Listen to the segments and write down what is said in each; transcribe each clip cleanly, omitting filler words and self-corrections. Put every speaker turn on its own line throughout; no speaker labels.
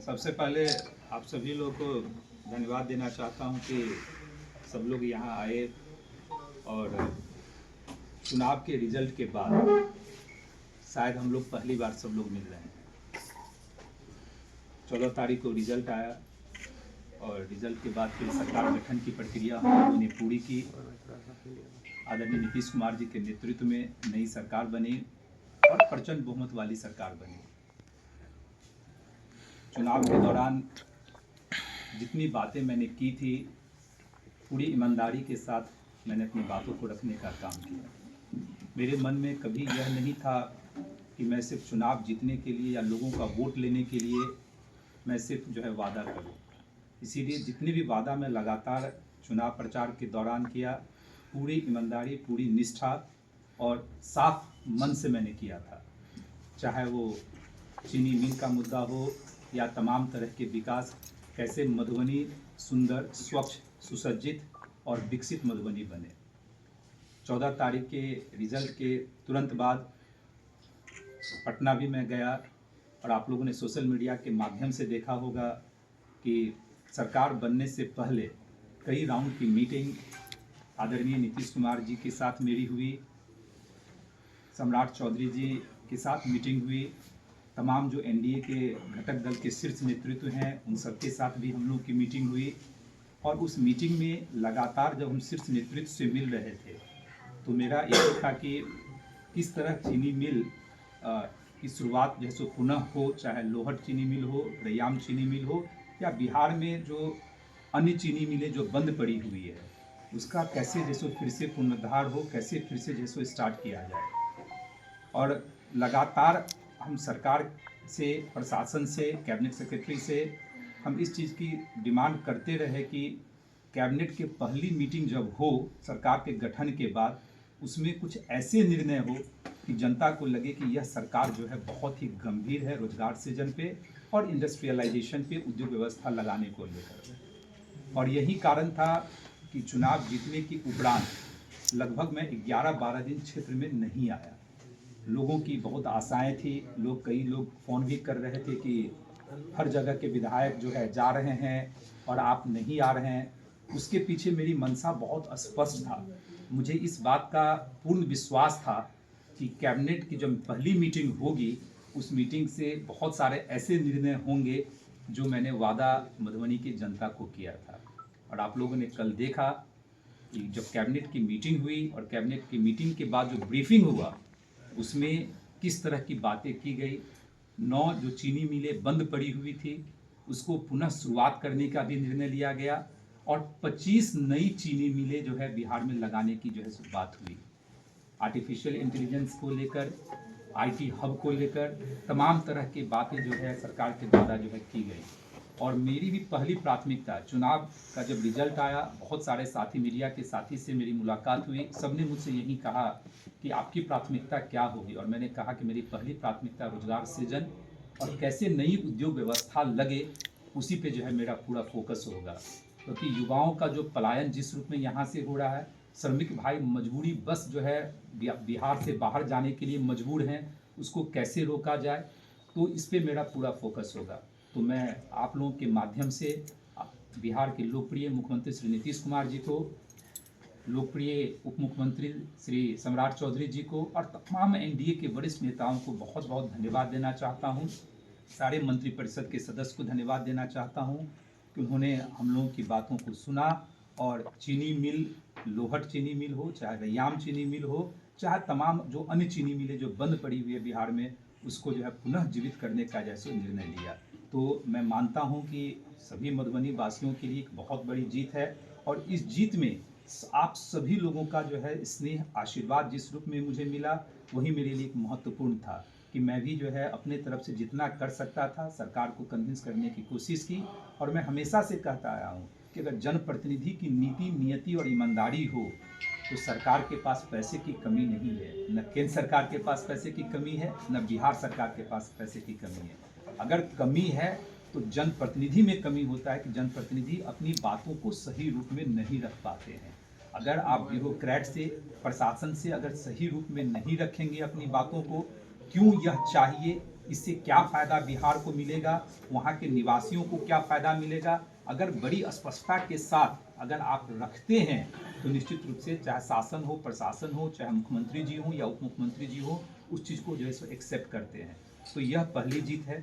सबसे पहले आप सभी लोग को धन्यवाद देना चाहता हूं कि सब लोग यहां आए और चुनाव के रिजल्ट के बाद शायद हम लोग पहली बार सब लोग मिल रहे हैं। 14 तारीख को रिजल्ट आया और रिजल्ट के बाद फिर सरकार गठन की प्रक्रिया हम लोगों ने पूरी की। आदरणीय नीतीश कुमार जी के नेतृत्व में नई सरकार बनी और प्रचंड बहुमत वाली सरकार बनी। चुनाव के दौरान जितनी बातें मैंने की थी, पूरी ईमानदारी के साथ मैंने अपनी बातों को रखने का काम किया। मेरे मन में कभी यह नहीं था कि मैं सिर्फ चुनाव जीतने के लिए या लोगों का वोट लेने के लिए मैं सिर्फ वादा करूं। इसीलिए जितने भी वादा मैं लगातार चुनाव प्रचार के दौरान किया, पूरी ईमानदारी, पूरी निष्ठा और साफ मन से मैंने किया था। चाहे वो चीनी मिल का मुद्दा हो या तमाम तरह के विकास, कैसे मधुबनी सुंदर, स्वच्छ, सुसज्जित और विकसित मधुबनी बने। 14 तारीख के रिजल्ट के तुरंत बाद पटना भी मैं गया और आप लोगों ने सोशल मीडिया के माध्यम से देखा होगा कि सरकार बनने से पहले कई राउंड की मीटिंग आदरणीय नीतीश कुमार जी के साथ मेरी हुई, सम्राट चौधरी जी के साथ मीटिंग हुई, तमाम जो एनडीए के घटक दल के शीर्ष नेतृत्व हैं उन सबके साथ भी हम लोग की मीटिंग हुई। और उस मीटिंग में लगातार जब हम शीर्ष नेतृत्व से मिल रहे थे तो मेरा यही था कि किस तरह चीनी मिल की शुरुआत जैसे पुनः हो, चाहे लोहट चीनी मिल हो, रैयाम चीनी मिल हो या बिहार में जो अन्य चीनी मिलें जो बंद पड़ी हुई है उसका कैसे जैसे फिर से पुनरुद्धार हो, कैसे फिर से जैसे स्टार्ट किया जाए। और लगातार हम सरकार से, प्रशासन से, कैबिनेट सेक्रेटरी से हम इस चीज़ की डिमांड करते रहे कि कैबिनेट के पहली मीटिंग जब हो सरकार के गठन के बाद, उसमें कुछ ऐसे निर्णय हो कि जनता को लगे कि यह सरकार बहुत ही गंभीर है रोजगार सृजन पे और इंडस्ट्रियलाइजेशन पे, उद्योग व्यवस्था लगाने को लेकर। और यही कारण था कि चुनाव जीतने की उपरांत लगभग मैं 11-12 दिन क्षेत्र में नहीं आया। लोगों की बहुत आशाएं थी, कई लोग फ़ोन भी कर रहे थे कि हर जगह के विधायक जा रहे हैं और आप नहीं आ रहे हैं। उसके पीछे मेरी मंशा बहुत स्पष्ट था। मुझे इस बात का पूर्ण विश्वास था कि कैबिनेट की जब पहली मीटिंग होगी उस मीटिंग से बहुत सारे ऐसे निर्णय होंगे जो मैंने वादा मधुबनी की जनता को किया था। और आप लोगों ने कल देखा कि जब कैबिनेट की मीटिंग हुई और कैबिनेट की मीटिंग के बाद जो ब्रीफिंग हुआ उसमें किस तरह की बातें की गई। 9 जो चीनी मिलें बंद पड़ी हुई थी उसको पुनः शुरुआत करने का भी निर्णय लिया गया और 25 नई चीनी मिलें बिहार में लगाने की बात हुई। आर्टिफिशियल इंटेलिजेंस को लेकर, आईटी हब को लेकर तमाम तरह की बातें सरकार के द्वारा की गई। और मेरी भी पहली प्राथमिकता, चुनाव का जब रिजल्ट आया, बहुत सारे साथी, मीडिया के साथी से मेरी मुलाकात हुई, सबने मुझसे यही कहा कि आपकी प्राथमिकता क्या होगी। और मैंने कहा कि मेरी पहली प्राथमिकता रोजगार सृजन और कैसे नई उद्योग व्यवस्था लगे उसी पे मेरा पूरा फोकस होगा। क्योंकि युवाओं का जो पलायन जिस रूप में यहाँ से हो रहा है, श्रमिक भाई मजबूरी बस बिहार से बाहर जाने के लिए मजबूर हैं, उसको कैसे रोका जाए, तो इस पे मेरा पूरा फोकस होगा। तो मैं आप लोगों के माध्यम से बिहार के लोकप्रिय मुख्यमंत्री श्री नीतीश कुमार जी को, लोकप्रिय उप मुख्यमंत्री श्री सम्राट चौधरी जी को और तमाम एनडीए के वरिष्ठ नेताओं को बहुत बहुत धन्यवाद देना चाहता हूं। सारे मंत्रिपरिषद के सदस्य को धन्यवाद देना चाहता हूं कि उन्होंने हम लोगों की बातों को सुना और चीनी मिल, लोहट चीनी मिल हो, चाहे रैयाम चीनी मिल हो, चाहे तमाम जो अन्य चीनी मिलें जो बंद पड़ी हुई है बिहार में, उसको पुनः जीवित करने का निर्णय लिया। तो मैं मानता हूं कि सभी मधुबनी वासियों के लिए एक बहुत बड़ी जीत है और इस जीत में आप सभी लोगों का स्नेह, आशीर्वाद जिस रूप में मुझे मिला वही मेरे लिए एक महत्वपूर्ण था कि मैं भी अपने तरफ से जितना कर सकता था सरकार को कन्विंस करने की कोशिश की। और मैं हमेशा से कहता आया हूँ कि अगर जनप्रतिनिधि की नीति, नियति और ईमानदारी हो तो सरकार के पास पैसे की कमी नहीं है। न केंद्र सरकार के पास पैसे की कमी है, न बिहार सरकार के पास पैसे की कमी है। अगर कमी है तो जनप्रतिनिधि में कमी होता है कि जनप्रतिनिधि अपनी बातों को सही रूप में नहीं रख पाते हैं। अगर आप ब्यूरोक्रेट से, प्रशासन से अगर सही रूप में नहीं रखेंगे अपनी बातों को, क्यों यह चाहिए, इससे क्या फ़ायदा बिहार को मिलेगा, वहाँ के निवासियों को क्या फ़ायदा मिलेगा, अगर बड़ी स्पष्टता के साथ अगर आप रखते हैं तो निश्चित रूप से चाहे शासन हो, प्रशासन हो, चाहे मुख्यमंत्री जी हो या उप मुख्यमंत्री जी हो, उस चीज़ को जो है सो एक्सेप्ट करते हैं। तो यह पहली जीत है।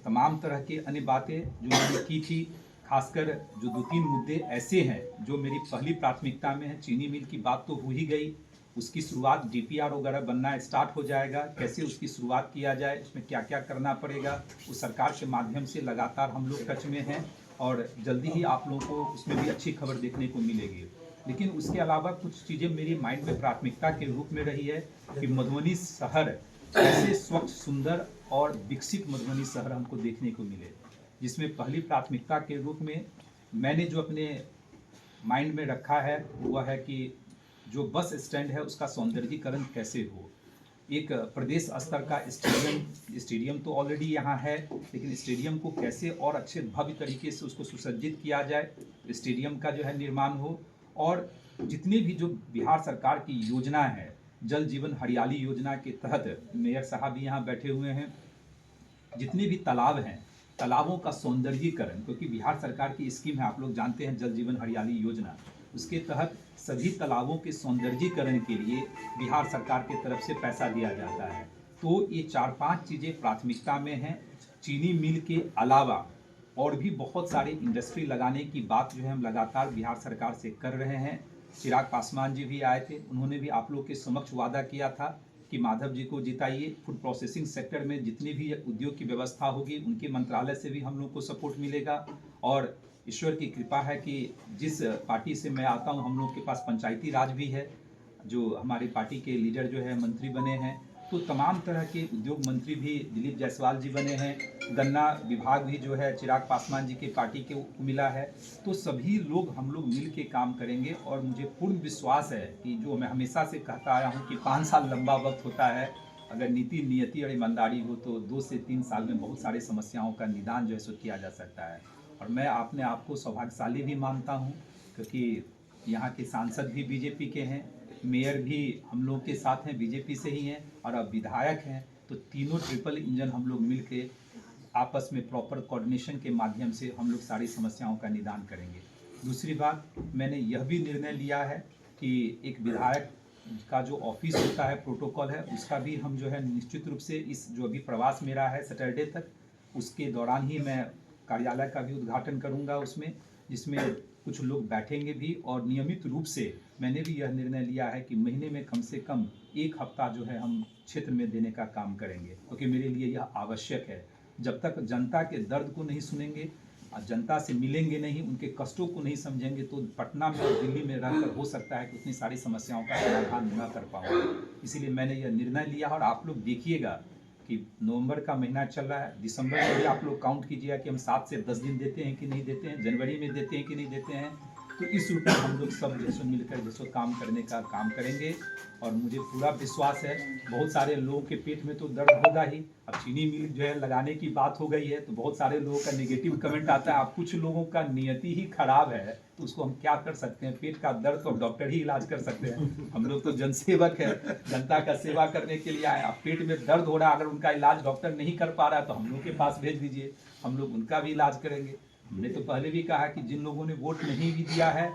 तमाम तरह के अन्य बातें जो मैंने की थी, खासकर जो 2-3 मुद्दे ऐसे हैं जो मेरी पहली प्राथमिकता में है। चीनी मिल की बात तो हो ही गई, उसकी शुरुआत डीपीआर वगैरह बनना स्टार्ट हो जाएगा, कैसे उसकी शुरुआत किया जाए, उसमें क्या क्या करना पड़ेगा, उस सरकार के माध्यम से लगातार हम लोग टच में हैं और जल्दी ही आप लोगों को उसमें भी अच्छी खबर देखने को मिलेगी। लेकिन उसके अलावा कुछ चीज़ें मेरी माइंड में प्राथमिकता के रूप में रही है कि मधुबनी शहर कैसे स्वच्छ, सुंदर और विकसित मधुबनी शहर हमको देखने को मिले, जिसमें पहली प्राथमिकता के रूप में मैंने जो अपने माइंड में रखा है वह है कि जो बस स्टैंड है उसका सौंदर्यीकरण कैसे हो। एक प्रदेश स्तर का स्टेडियम तो ऑलरेडी यहाँ है, लेकिन स्टेडियम को कैसे और अच्छे भव्य तरीके से उसको सुसज्जित किया जाए, स्टेडियम का जो है निर्माण हो। और जितनी भी जो बिहार सरकार की योजना है, जल जीवन हरियाली योजना के तहत मेयर साहब भी यहाँ बैठे हुए हैं, जितने भी तालाब हैं, तालाबों का सौंदर्यीकरण, क्योंकि बिहार सरकार की स्कीम है, आप लोग जानते हैं, जल जीवन हरियाली योजना, उसके तहत सभी तालाबों के सौंदर्यीकरण के लिए बिहार सरकार की तरफ से पैसा दिया जाता है। तो ये 4-5 चीज़ें प्राथमिकता में हैं। चीनी मिल के अलावा और भी बहुत सारे इंडस्ट्री लगाने की बात जो है हम लगातार बिहार सरकार से कर रहे हैं। चिराग पासवान जी भी आए थे, उन्होंने भी आप लोग के समक्ष वादा किया था कि माधव जी को जिताइए। फूड प्रोसेसिंग सेक्टर में जितनी भी उद्योग की व्यवस्था होगी उनके मंत्रालय से भी हम लोग को सपोर्ट मिलेगा। और ईश्वर की कृपा है कि जिस पार्टी से मैं आता हूँ, हम लोग के पास पंचायती राज भी है, जो हमारी पार्टी के लीडर जो है मंत्री बने हैं, तो तमाम तरह के उद्योग मंत्री भी दिलीप जायसवाल जी बने हैं, गन्ना विभाग भी जो है चिराग पासवान जी के पार्टी के मिला है। तो सभी लोग हम लोग मिल के काम करेंगे और मुझे पूर्ण विश्वास है कि जो मैं हमेशा से कहता आया हूँ कि 5 साल लंबा वक्त होता है, अगर नीति, नियति और ईमानदारी हो तो 2 से 3 साल में बहुत सारी समस्याओं का निदान जो है सो किया जा सकता है। और मैं अपने आप को सौभाग्यशाली भी मानता हूँ, क्योंकि यहाँ के सांसद भी बीजेपी के हैं, मेयर भी हम लोग के साथ हैं, बीजेपी से ही हैं, और अब विधायक हैं। तो तीनों ट्रिपल इंजन हम लोग मिल के आपस में प्रॉपर कोऑर्डिनेशन के माध्यम से हम लोग सारी समस्याओं का निदान करेंगे। दूसरी बात, मैंने यह भी निर्णय लिया है कि एक विधायक का जो ऑफिस होता है, प्रोटोकॉल है, उसका भी हम जो है निश्चित रूप से इस जो अभी प्रवास मेरा है सैटरडे तक, उसके दौरान ही मैं कार्यालय का भी उद्घाटन करूंगा उसमें, जिसमें कुछ लोग बैठेंगे भी। और नियमित रूप से मैंने भी यह निर्णय लिया है कि महीने में कम से कम 1 हफ्ता जो है हम क्षेत्र में देने का काम करेंगे, क्योंकि मेरे लिए यह आवश्यक है। जब तक जनता के दर्द को नहीं सुनेंगे, जनता से मिलेंगे नहीं, उनके कष्टों को नहीं समझेंगे, तो पटना में और दिल्ली में रहकर हो सकता है कि उतनी सारी समस्याओं का समाधान न कर पाऊँ। इसीलिए मैंने यह निर्णय लिया। और आप लोग देखिएगा कि नवंबर का महीना चल रहा है, दिसंबर में भी आप लोग काउंट कीजिएगा कि हम 7 से 10 दिन देते हैं कि नहीं देते हैं, जनवरी में देते हैं कि नहीं देते हैं। तो इस रूप में हम लोग सब जैसे मिलकर जैसे काम करने का काम करेंगे। और मुझे पूरा विश्वास है, बहुत सारे लोगों के पेट में तो दर्द होगा ही। अब चीनी मिल जो है लगाने की बात हो गई है तो बहुत सारे लोगों का नेगेटिव कमेंट आता है। अब कुछ लोगों का नियति ही खराब है, तो उसको हम क्या कर सकते हैं। पेट का दर्द तो डॉक्टर ही इलाज कर सकते हैं, हम लोग तो जनसेवक है, जनता का सेवा करने के लिए आए। अब पेट में दर्द हो रहा है, अगर उनका इलाज डॉक्टर नहीं कर पा रहा है तो हम लोग के पास भेज दीजिए, हम लोग उनका भी इलाज करेंगे। हमने तो पहले भी कहा कि जिन लोगों ने वोट नहीं भी दिया है,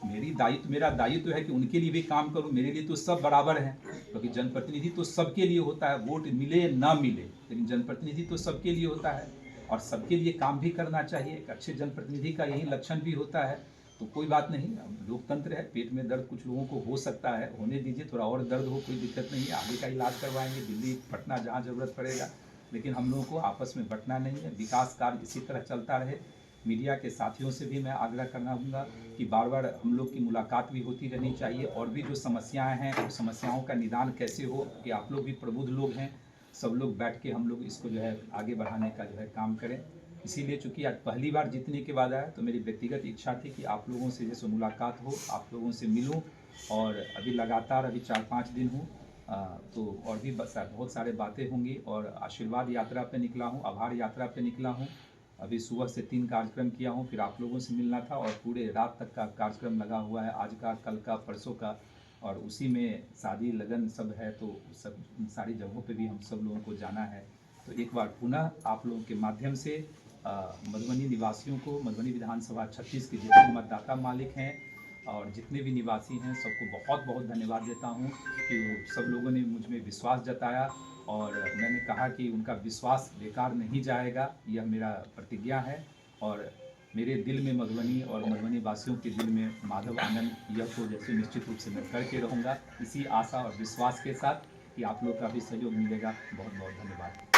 मेरा दायित्व है कि उनके लिए भी काम करूं। मेरे लिए तो सब बराबर हैं, क्योंकि जनप्रतिनिधि तो सबके लिए होता है, वोट मिले ना मिले, लेकिन जनप्रतिनिधि तो सबके लिए होता है और सबके लिए काम भी करना चाहिए। एक अच्छे जनप्रतिनिधि का यही लक्षण भी होता है। तो कोई बात नहीं, लोकतंत्र है, पेट में दर्द कुछ लोगों को हो सकता है, होने दीजिए, थोड़ा और दर्द हो, कोई दिक्कत नहीं है, आगे का इलाज करवाएंगे, दिल्ली पटना जहाँ ज़रूरत पड़ेगा। लेकिन हम लोगों को आपस में बंटना नहीं है, विकास कार्य इसी तरह चलता रहे। मीडिया के साथियों से भी मैं आग्रह करना चाहूँगा कि बार बार हम लोग की मुलाकात भी होती रहनी चाहिए, और भी जो समस्याएं हैं उन समस्याओं का निदान कैसे हो, कि आप लोग भी प्रबुद्ध लोग हैं, सब लोग बैठ के हम लोग इसको जो है आगे बढ़ाने का जो है काम करें। इसीलिए चूँकि आज पहली बार जीतने के बाद आया, तो मेरी व्यक्तिगत इच्छा थी कि आप लोगों से जैसे मुलाकात हो, आप लोगों से मिलूँ। और अभी लगातार अभी 4-5 दिन हूँ, तो और भी बहुत सारे बातें होंगी। और आशीर्वाद यात्रा पे निकला हूँ, आभार यात्रा पे निकला हूँ। अभी सुबह से 3 कार्यक्रम किया हूँ, फिर आप लोगों से मिलना था, और पूरे रात तक का कार्यक्रम लगा हुआ है, आज का, कल का, परसों का। और उसी में शादी लगन सब है, तो सब सारी जगहों पे भी हम सब लोगों को जाना है। तो एक बार पुनः आप लोगों के माध्यम से मधुबनी निवासियों को, मधुबनी विधानसभा 36 के जितने मतदाता मालिक हैं और जितने भी निवासी हैं, सबको बहुत बहुत धन्यवाद देता हूँ कि सब लोगों ने मुझ में विश्वास जताया और मैंने कहा कि उनका विश्वास बेकार नहीं जाएगा, यह मेरा प्रतिज्ञा है। और मेरे दिल में मधुबनी और मधुबनी वासियों के दिल में माधव आनंद, यह तो जैसे निश्चित रूप से मैं करके रहूँगा, इसी आशा और विश्वास के साथ कि आप लोग का भी सहयोग मिलेगा। बहुत बहुत धन्यवाद।